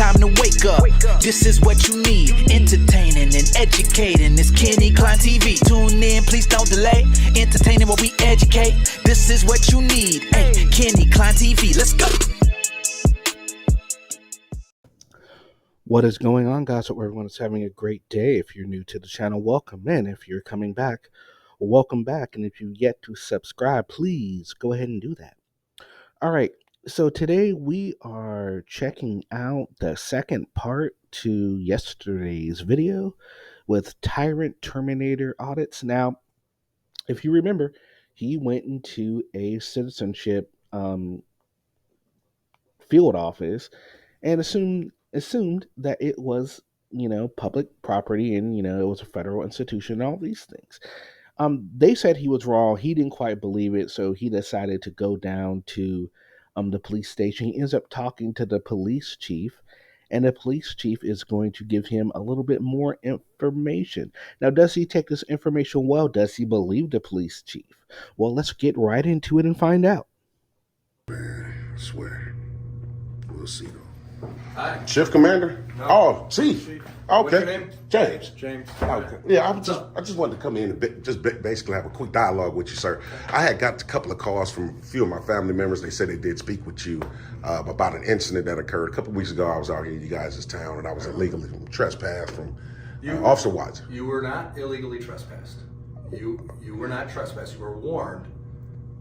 time to wake up. This is what you need, entertaining and educating. It's Kenny Klein TV. Tune in, please don't delay. Entertaining while we educate. This is what you need. Hey, Kenny Klein TV, let's go. What is going on, guys? Hope everyone is having a great day. If you're new to the channel, welcome in. If you're coming back, welcome back. And if you yet to subscribe, please go ahead and do that. All right. So today we are checking out the second part to yesterday's video with Tyrant Terminator audits. Now, if you remember, he went into a citizenship field office and assumed that it was, public property and, it was a federal institution and all these things. They said he was wrong. He didn't quite believe it, so he decided to go down to the police station. He ends up talking to the police chief, and the police chief is going to give him a little bit more information. Now, does he take this information well? Does he believe the police chief? Well, let's get right into it and find out. Man, I swear. We'll see though. Hi. Chief Commander? No. Oh, Chief. Chief. Okay. What's your name? James. James. Okay. Yeah, I just wanted to come in and basically have a quick dialogue with you, sir. I had got a couple of calls from a few of my family members. They said they did speak with you about an incident that occurred a couple of weeks ago. I was out here in you guys' town, and I was illegally trespassed from Officer Watson. You were not illegally trespassed. You were not trespassed. You were warned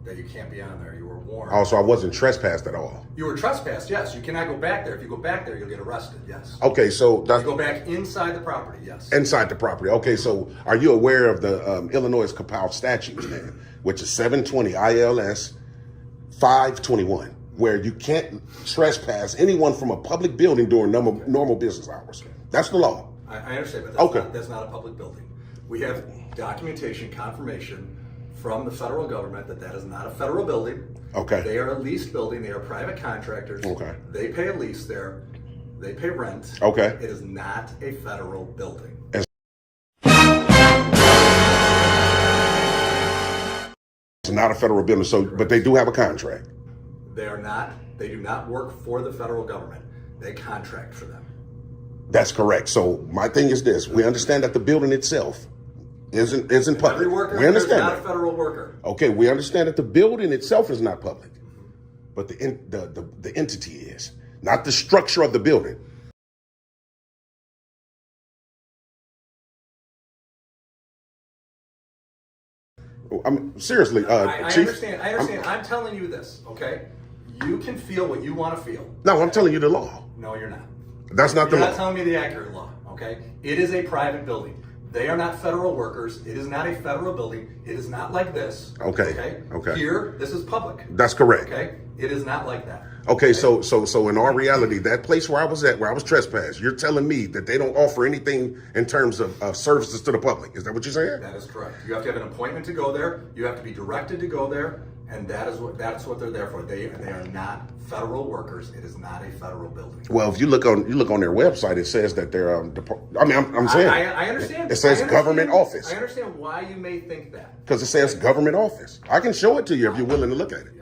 that you can't be on there. You were warned. Oh, so I wasn't trespassed at all? You were trespassed, yes. You cannot go back there. If you go back there, you'll get arrested, yes. Okay, so that's... You go back inside the property, yes. Inside the property. Okay, so are you aware of the Illinois Compiled Statutes, man, which is 720 ILS 521, where you can't trespass anyone from a public building during normal business hours? That's the law. I understand, but that's not a public building. We have documentation, confirmation from the federal government that is not a federal building. Okay. They are a leased building. They are private contractors. Okay. They pay a lease there. They pay rent. Okay. It is not a federal building. It's not a federal building, so but they do have a contract. They do not work for the federal government. They contract for them. That's correct. So my thing is this: we understand that the building itself isn't public. Every worker We understand not that. a federal worker. Okay, we understand that the building itself is not public, but the entity is, not the structure of the building. I mean, seriously, I Chief. understand. I'm telling you this, okay? You can feel what you want to feel. No, I'm telling you the law. No, you're not. That's not the You're law. not telling me the accurate law, okay? It is a private building. They are not federal workers. It is not a federal building. It is not like this. Okay. Here, this is public. That's correct. Okay. It is not like that. Okay, so in our reality, that place where I was trespassed, you're telling me that they don't offer anything in terms of services to the public. Is that what you're saying? That is correct. You have to have an appointment to go there. You have to be directed to go there, and that's what they're there for. They are not federal workers. It is not a federal building. Well, if you look on their website, it says that they're I'm saying I understand. It says government office. I understand why you may think that. Because it says government office. I can show it to you if you're willing to look at it.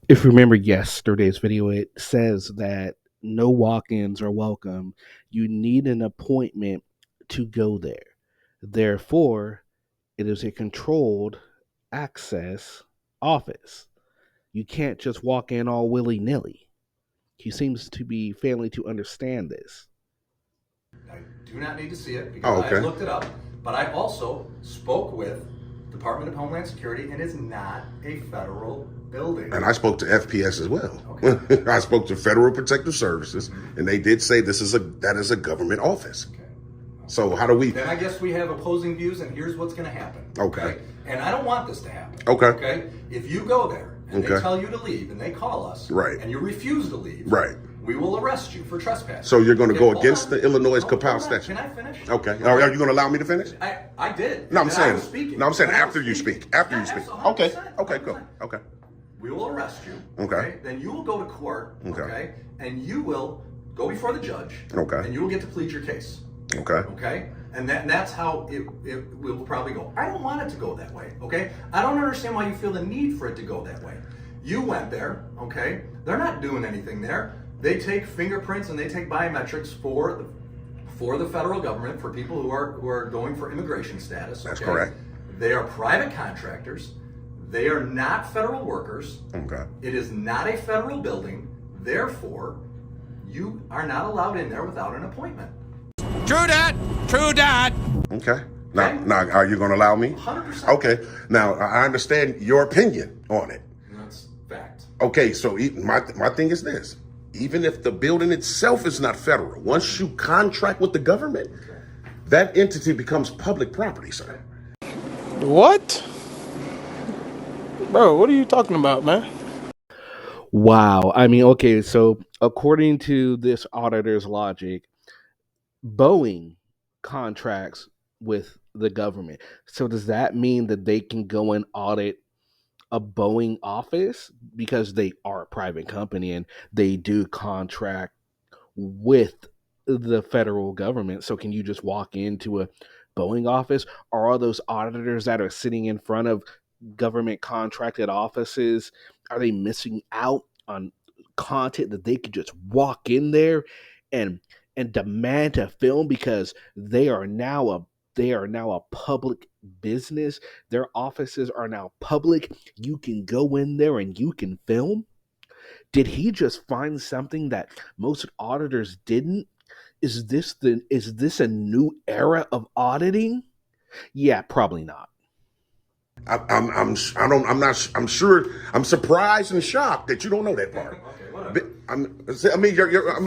If you remember yesterday's video, it says that no walk-ins are welcome. You need an appointment to go there. Therefore, it is a controlled access office. You can't just walk in all willy-nilly. He seems to be failing to understand this. I do not need to see it because I looked it up, but I also spoke with Department of Homeland Security, and it's not a federal building. And I spoke to FPS as well. Okay. I spoke to Federal Protective Services, and they did say that is a government office. Okay. So how do we? Then I guess we have opposing views, and here's what's going to happen. Okay. And I don't want this to happen. Okay. Okay. If you go there and they tell you to leave, and they call us, right, and you refuse to leave, right, we will arrest you for trespassing. So you're going to go against the Illinois Compiled Statute. Can I finish? Okay. Are you going to allow me to finish? I did. No, I'm saying. Speaking. No, I'm saying after you speak. After you speak. Okay. Okay. Cool. Okay. We will arrest you. Okay. Then you will go to court. Okay. And you will go before the judge. Okay. And you will get to plead your case. Okay. Okay. And that's how it will probably go. I don't want it to go that way. Okay. I don't understand why you feel the need for it to go that way. You went there. Okay. They're not doing anything there. They take fingerprints and they take biometrics for the federal government, for people who are going for immigration status. That's correct. They are private contractors. They are not federal workers. Okay. It is not a federal building. Therefore, you are not allowed in there without an appointment. True that. True that. Okay. Now, are you going to allow me? 100%. Okay. Now, I understand your opinion on it. That's fact. Okay, so my thing is this. Even if the building itself is not federal, once you contract with the government, that entity becomes public property, sir. What? Bro, what are you talking about, man? Wow. I mean, okay, so according to this auditor's logic, Boeing contracts with the government. So does that mean that they can go and audit a Boeing office, because they are a private company and they do contract with the federal government? So can you just walk into a Boeing office? Or are those auditors that are sitting in front of government contracted offices, are they missing out on content that they could just walk in there and demand to film, because they are now a public business? Their offices are now public. You can go in there and you can film. Did he just find something that most auditors didn't? Is this a new era of auditing? Yeah, probably not. I'm surprised and shocked that you don't know that part. Okay, whatever.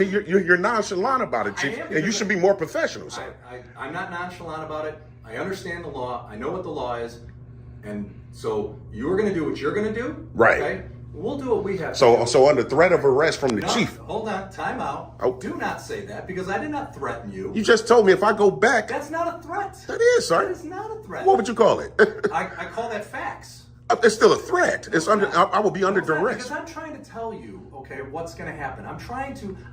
You're nonchalant about it, Chief, and you should be more professional, sir. I'm not nonchalant about it. I understand the law. I know what the law is. And so you're going to do what you're going to do. Right. Okay? We'll do what we have to So do. under threat of arrest from the No, chief. Hold on. Time out. Oh. Do not say that, because I did not threaten you. You just told me if I go back. That's not a threat. That is, sir. That is not a threat. What would you call it? I call that facts. It's still a threat. It's I will be under No, it's not, duress. because I'm trying to tell you, okay, what's going to happen. I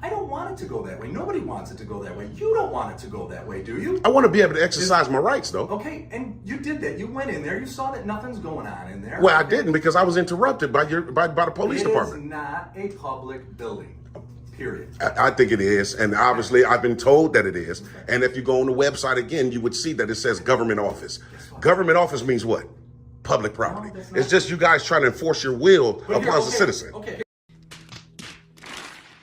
don't want it to go that way. Nobody wants it to go that way. You don't want it to go that way, do you? I want to be able to exercise my rights, though. Okay, and you did that. You went in there. You saw that nothing's going on in there. Well, I didn't, because I was interrupted by the police department. It is not a public building, period. I think it is, and obviously I've been told that it is. And if you go on the website again, you would see that it says government office. Government office means what? Public property. No, it's just you guys trying to enforce your will But upon the citizen. Okay.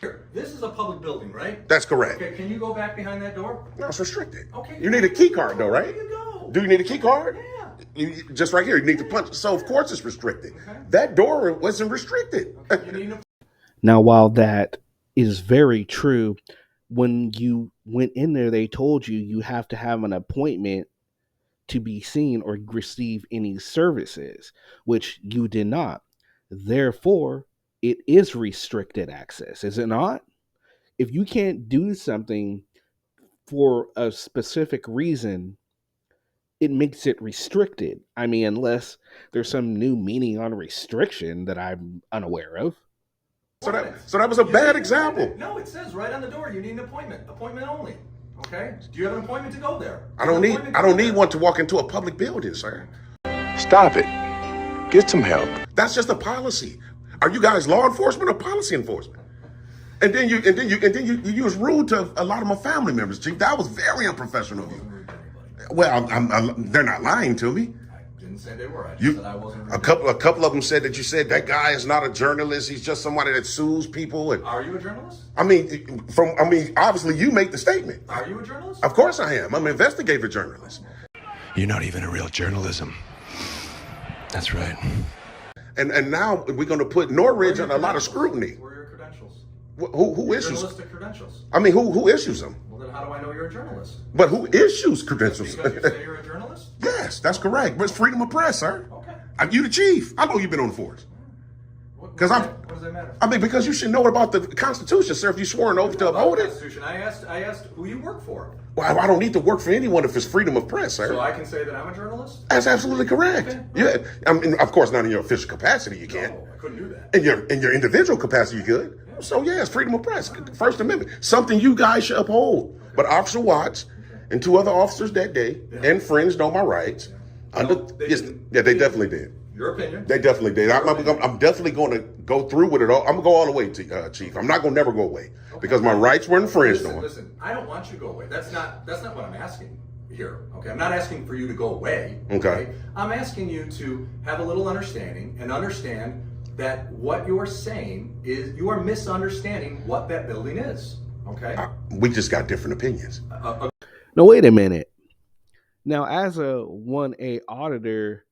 Here, this is a public building, right? That's correct. Okay, can you go back behind that door? No, it's restricted. Okay. You need a key card, though, right? There you go. Do you need a key card? Yeah. Just right here, you need to punch. So of course it's restricted. That door wasn't restricted. You need a Now, while that is very true, when you went in there, they told you have to have an appointment to be seen or receive any services, which you did not. Therefore, it is restricted access, is it not? If you can't do something for a specific reason, it makes it restricted. I mean, unless there's some new meaning on restriction that I'm unaware of. So that was a bad example. No, it says right on the door, you need an appointment. Appointment only. Okay? Do you have an appointment to go there? I don't need one to walk into a public building, sir. Stop it. Get some help. That's just a policy. Are you guys law enforcement or policy enforcement? And then you was rude to a lot of my family members, Chief. That was very unprofessional of you. Well, they're not lying to me. I didn't say they were. I just said I wasn't. A couple of them said that you said that guy is not a journalist. He's just somebody that sues people. And Are you a journalist? Obviously you make the statement. Are you a journalist? Of course I am. I'm an investigative journalist. You're not even a real journalism. That's right. And now we're going to put Norridge under a lot of scrutiny. Where are your credentials? Who issues? Journalistic credentials. I mean, who issues them? Well, then how do I know you're a journalist? But who issues credentials? Because you say you're a journalist? Yes, that's correct. But it's freedom of press, sir. Okay. You the chief. I know you've been on the force. What 'Cause what does that matter? I mean, because you should know about the Constitution, sir. If you swore an oath to uphold it. Constitution. I asked who you work for. Well, I don't need to work for anyone if it's freedom of press, sir. So I can say that I'm a journalist? That's absolutely correct. Okay. Yeah, I mean, of course, not in your official capacity, you can't. No, I couldn't do that. In your individual capacity, you could. So yeah, it's freedom of press, First Amendment, something you guys should uphold. But Officer Watts and two other officers that day and friends know my rights. No, they didn't. They definitely did. Your opinion. They definitely did. I'm definitely going to go through with it all. I'm gonna go all the way, Chief. I'm not gonna never go away because my rights were infringed on. Listen, I don't want you to go away. That's not what I'm asking here. Okay, I'm not asking for you to go away. Okay. I'm asking you to have a little understanding and understand that what you're saying is you are misunderstanding what that building is. Okay. We just got different opinions. No, wait a minute. Now, as a 1A auditor,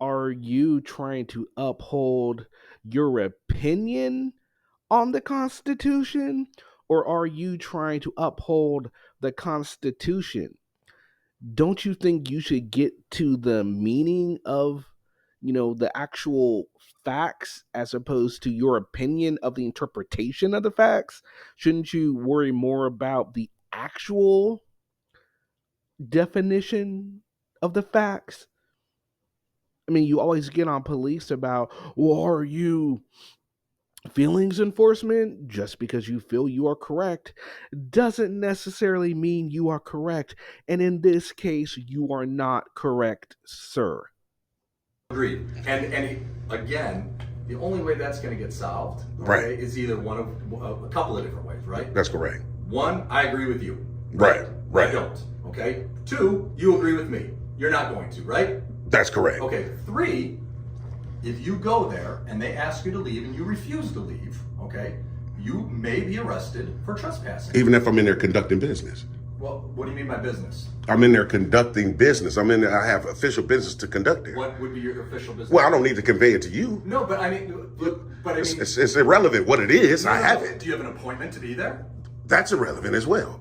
are you trying to uphold your opinion on the Constitution, or are you trying to uphold the Constitution? Don't you think you should get to the meaning of, the actual facts as opposed to your opinion of the interpretation of the facts? Shouldn't you worry more about the actual definition of the facts? I mean, you always get on police about, well, are you feelings enforcement? Just because you feel you are correct doesn't necessarily mean you are correct. And in this case, you are not correct, sir. Agreed. And again, the only way that's going to get solved, right, is either one of a couple of different ways, right? That's correct. One, I agree with you. Right. I don't. Okay. Two, you agree with me. You're not going to, right? That's correct. Okay. Three, if you go there and they ask you to leave and you refuse to leave, okay, you may be arrested for trespassing. Even if I'm in there conducting business. Well, what do you mean by business? I'm in there conducting business. I'm in there. I have official business to conduct there. What would be your official business? Well, I don't need to convey it to you. No, but I mean, it's irrelevant what it is. I have it. Do you have an appointment to be there? That's irrelevant as well.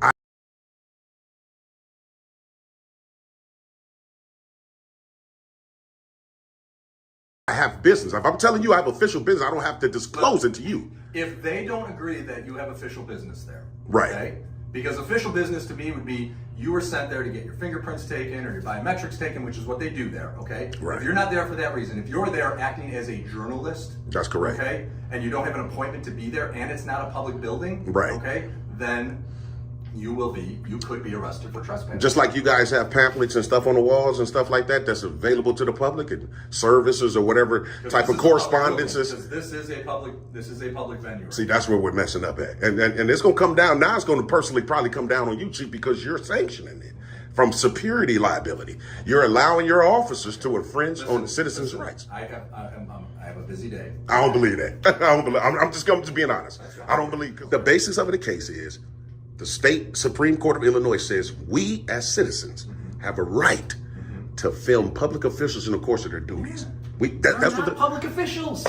I have business. If I'm telling you I have official business, I don't have to disclose it to you. If they don't agree that you have official business there, right? Okay? Because official business to me would be you were sent there to get your fingerprints taken or your biometrics taken, which is what they do there, okay? Right. If you're not there for that reason, if you're there acting as a journalist, that's correct, okay, and you don't have an appointment to be there and it's not a public building, right, okay, then you could be arrested for trespassing. Just like you guys have pamphlets and stuff on the walls and stuff like that that's available to the public and services or whatever type of correspondences. Because this is a public venue. See, that's where we're messing up at. And it's going to come down. Now it's going to personally probably come down on you, Chief, because you're sanctioning it from security liability. You're allowing your officers to infringe on the citizens' rights. I have a busy day. I don't believe that. I'm just coming to being honest. I don't believe. The basis of the case is the state Supreme Court of Illinois says we as citizens have a right to film public officials in the course of their duties. That's what public officials.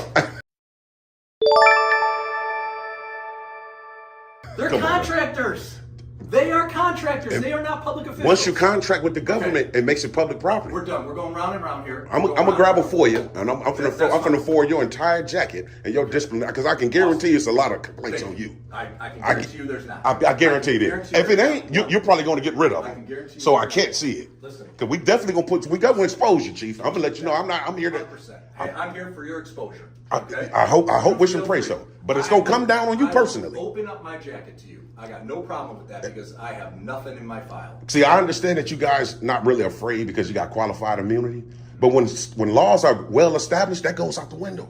They're contractors. They are contractors. They are not public officials. Once you contract with the government, it makes it public property. We're done. We're going round and round here. I'm gonna grab it for you, and I'm gonna forward your entire jacket and your discipline, because I can guarantee it's a lot of complaints on you. I can guarantee you there's not. I guarantee it. If it ain't, you're probably going to get rid of it. So I can't see it. Listen, because we definitely we got to expose you, Chief. I'm gonna let you know I'm here to. 100%. Hey, I'm here for your exposure. Okay? I hope, wish and pray so. But it's gonna come down on you personally. Open up my jacket to you. I got no problem with that because I have nothing in my file. See, I understand that you guys not really afraid because you got qualified immunity. But when laws are well established, that goes out the window.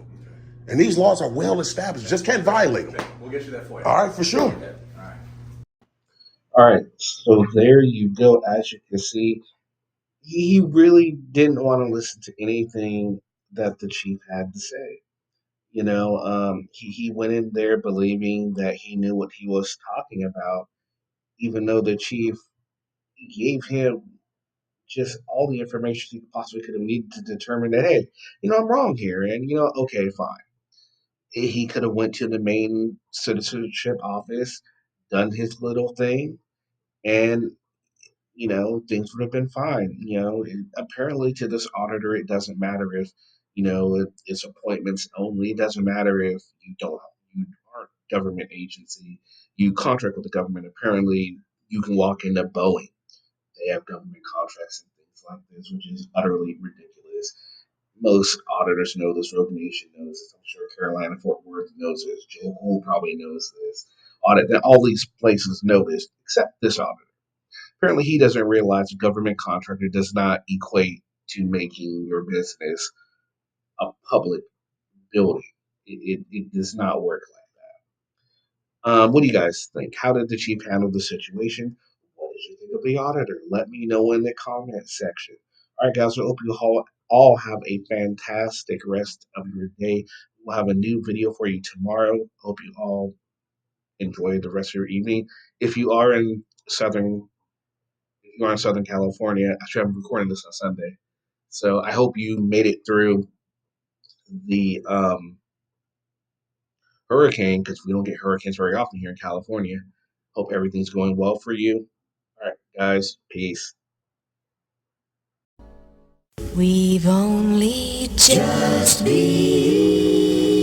And these laws are well established. Just can't violate them. Okay. We'll get you that for you. All right, for sure. Okay. All right. So there you go. As you can see, he really didn't want to listen to anything that the chief had to say. He went in there believing that he knew what he was talking about, even though the chief gave him just all the information he possibly could have needed to determine that, hey, I'm wrong here. And, okay, fine. He could have went to the main citizenship office, done his little thing, and, things would have been fine. Apparently to this auditor, it doesn't matter if, it's appointments only. It doesn't matter if you aren't a government agency. You contract with the government. Apparently, you can walk into Boeing. They have government contracts and things like this, which is utterly ridiculous. Most auditors know this. Rogue Nation knows this. I'm sure Carolina Fort Worth knows this. Joe Cole probably knows this. All these places know this, except this auditor. Apparently, he doesn't realize a government contractor does not equate to making your business a public building. It does not work like what do you guys think? How did the chief handle the situation? What did you think of the auditor? Let me know in the comment section. All right, guys, I hope you all have a fantastic rest of your day. We'll have a new video for you tomorrow. Hope you all enjoy the rest of your evening. If you are in Southern California, actually, I'm recording this on Sunday, so I hope you made it through the hurricane because we don't get hurricanes very often here in California. Hope everything's going well for you. All right, guys, peace. We've only just begun.